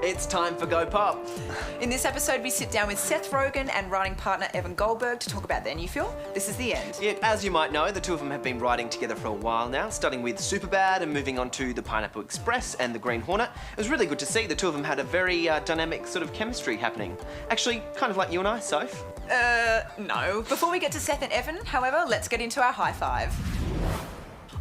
It's time for Go Pop. In this episode, we sit down with Seth Rogen and writing partner Evan Goldberg to talk about their new film, This Is The End. Yeah, as you might know, the two of them have been writing together for a while now, starting with Superbad and moving on to The Pineapple Express and The Green Hornet. It was really good to see the two of them had a very dynamic sort of chemistry happening. Actually, kind of like you and I, Soph. No. Before we get to Seth and Evan, however, let's get into our high five.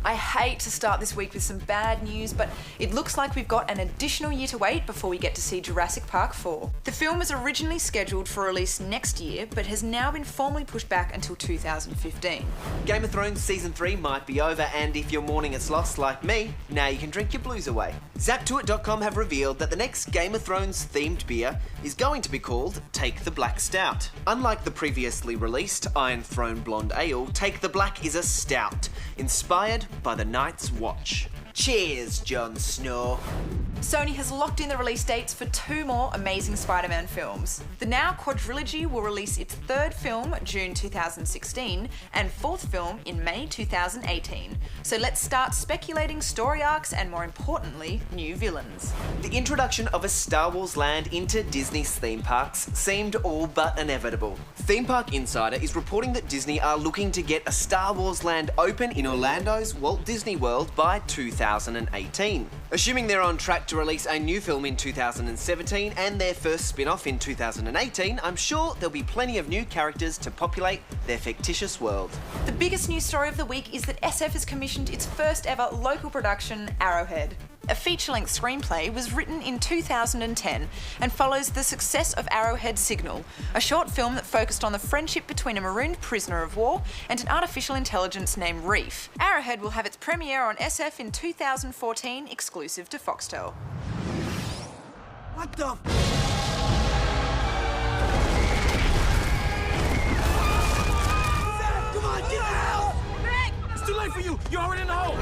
I hate to start this week with some bad news, but it looks like we've got an additional year to wait before we get to see Jurassic Park 4. The film was originally scheduled for release next year, but has now been formally pushed back until 2015. Game of Thrones Season 3 might be over, and if you're mourning its loss like me, now you can drink your blues away. Zaptoit.com have revealed that the next Game of Thrones themed beer is going to be called Take the Black Stout. Unlike the previously released Iron Throne Blonde Ale, Take the Black is a stout, inspired by the Night's Watch. Cheers, Jon Snow. Sony has locked in the release dates for 2 more amazing Spider-Man films. The now quadrilogy will release its 3rd film June 2016 and 4th film in May 2018. So let's start speculating story arcs and, more importantly, new villains. The introduction of a Star Wars land into Disney's theme parks seemed all but inevitable. Theme Park Insider is reporting that Disney are looking to get a Star Wars land open in Orlando's Walt Disney World by 2018. Assuming they're on track to release a new film in 2017 and their first spin-off in 2018, I'm sure there'll be plenty of new characters to populate their fictitious world. The biggest news story of the week is that SF has commissioned its first ever local production, Arrowhead. A feature-length screenplay was written in 2010 and follows the success of Arrowhead Signal, a short film that focused on the friendship between a marooned prisoner of war and an artificial intelligence named Reef. Arrowhead will have its premiere on SF in 2014, exclusive to Foxtel. What the f***? Come on, get out! Nick! It's too late for you! You're already in the hole!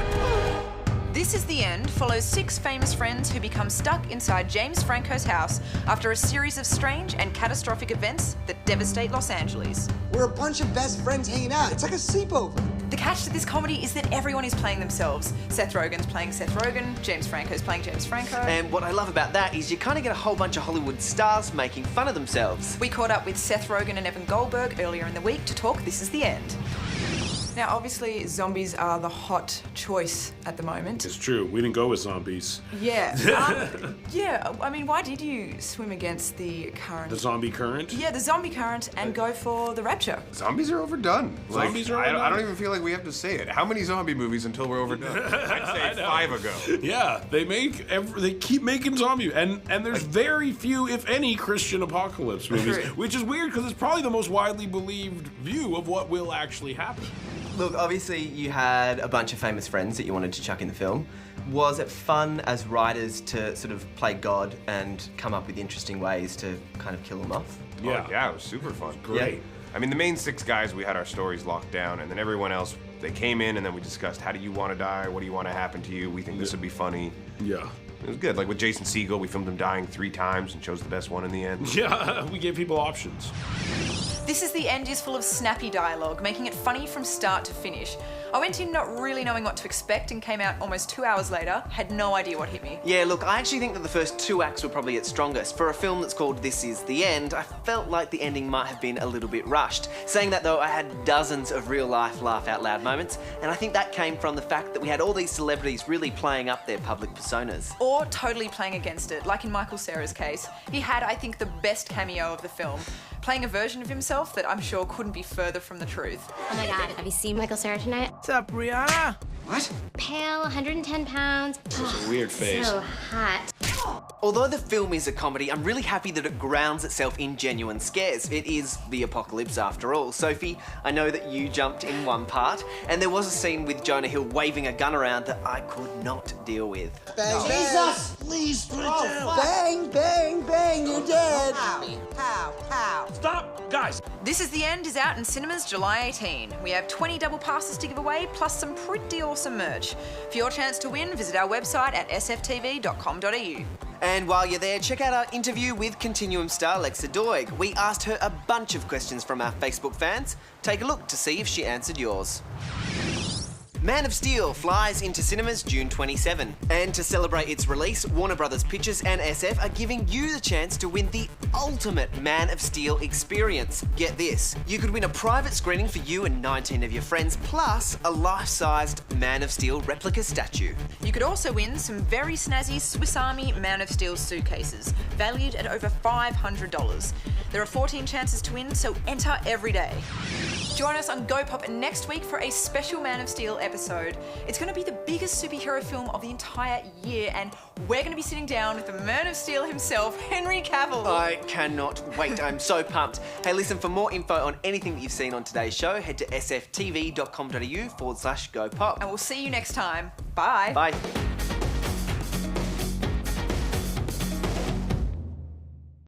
This Is The End follows 6 famous friends who become stuck inside James Franco's house after a series of strange and catastrophic events that devastate Los Angeles. We're a bunch of best friends hanging out. It's like a sleepover. The catch to this comedy is that everyone is playing themselves. Seth Rogen's playing Seth Rogen, James Franco's playing James Franco. And what I love about that is you kind of get a whole bunch of Hollywood stars making fun of themselves. We caught up with Seth Rogen and Evan Goldberg earlier in the week to talk This Is The End. Now, obviously, zombies are the hot choice at the moment. It's true. We didn't go with zombies. Yeah. I mean, why did you swim against the current? The zombie current? Yeah, the zombie current and go for the rapture. Zombies are overdone. Zombies are overdone? I don't even feel like we have to say it. How many zombie movies until we're overdone? I'd say 5 ago. Yeah, they keep making zombie, and there's very few, if any, Christian apocalypse movies, which is weird because it's probably the most widely believed view of what will actually happen. Look, obviously you had a bunch of famous friends that you wanted to chuck in the film. Was it fun as writers to sort of play God and come up with interesting ways to kind of kill them off? Yeah. Oh, yeah, it was super fun. Great. Yeah. I mean, the main 6 guys, we had our stories locked down, and then everyone else, they came in and then we discussed, how do you want to die? What do you want to happen to you? We think this would be funny. Yeah. It was good. Like with Jason Segel, we filmed him dying 3 times and chose the best one in the end. Yeah, we gave people options. This Is The End is full of snappy dialogue, making it funny from start to finish. I went in not really knowing what to expect and came out almost 2 hours later, had no idea what hit me. Yeah, look, I actually think that the first 2 acts were probably its strongest. For a film that's called This Is The End, I felt like the ending might have been a little bit rushed. Saying that though, I had dozens of real-life laugh-out-loud moments, and I think that came from the fact that we had all these celebrities really playing up their public personas. Or totally playing against it, like in Michael Cera's case. He had, I think, the best cameo of the film, playing a version of himself that I'm sure couldn't be further from the truth. Oh my God, have you seen Michael Cera tonight? What's up, Brianna? What? Pale, 110 pounds. It's a weird face. So hot. Although the film is a comedy, I'm really happy that it grounds itself in genuine scares. It is the apocalypse after all. Sophie, I know that you jumped in one part, and there was a scene with Jonah Hill waving a gun around that I could not deal with. Bang, Jesus! Please put it down! Bang, bang, bang, you're dead. Pow! Stop! Guys! This Is The End is out in cinemas July 18. We have 20 double passes to give away, plus some pretty awesome merch. For your chance to win, visit our website at sftv.com.au. And while you're there, check out our interview with Continuum star Lexa Doig. We asked her a bunch of questions from our Facebook fans. Take a look to see if she answered yours. Man of Steel flies into cinemas June 27. And to celebrate its release, Warner Brothers Pictures and SF are giving you the chance to win the ultimate Man of Steel experience. Get this, you could win a private screening for you and 19 of your friends, plus a life-sized Man of Steel replica statue. You could also win some very snazzy Swiss Army Man of Steel suitcases, valued at over $500. There are 14 chances to win, so enter every day. Join us on Go Pop next week for a special Man of Steel episode. It's going to be the biggest superhero film of the entire year, and we're going to be sitting down with the Man of Steel himself, Henry Cavill. I cannot wait. I'm so pumped. Hey, listen, for more info on anything that you've seen on today's show, head to sftv.com.au/GoPop. And we'll see you next time. Bye. Bye.